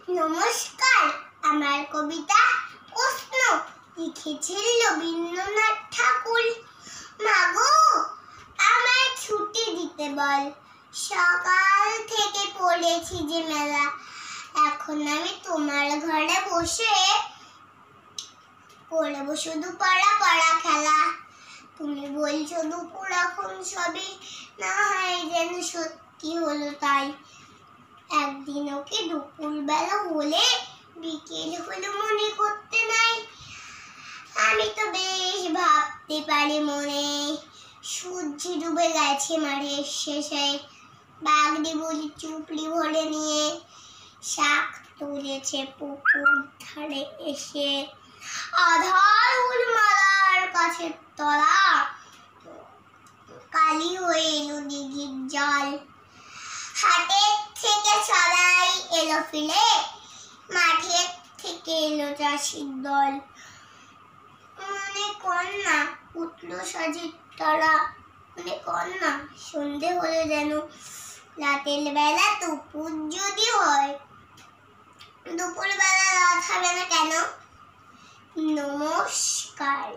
নমস্কার। আমার কবিতা প্রশ্ন লিখেছেন রবীন্দ্রনাথ ঠাকুর। মাগো আমায় ছুটি দিতে বল, সকাল থেকে পড়েছি যে মেলা। এখন আমি তোমার ঘরে বসে করব শুধু পড়া পড়া খেলা। তুমি বলছো দুপুর এখন সবই, না হয় যেন সত্যি হলো তাই। একদিন ওকে দুপুর বেলা হলে বিকেল হলো মনে করতে নাই। আমি তো বেশ ভাবতে পারি মনে, সূর্য ডুবে গেছে মাঠের শেষে। বাগদি বুঝি চুপলি ভরে নিয়ে শাক তুলেছে পুকুর ধারে এসে। আধার উলমালার কাছে তলা, কালি হয়ে এলো দিঘির জল। হাটের থেকে সবাই এলো ফিরে, মাঠের থেকে এলো চাষির দল। মনে কর না উঠলো সাজির তলা, মনে কর না সন্ধে হলো যেন। রাতের বেলা দুপুর যদি হয়, দুপুর বেলা রাত হবে না কেন? নমস্কার।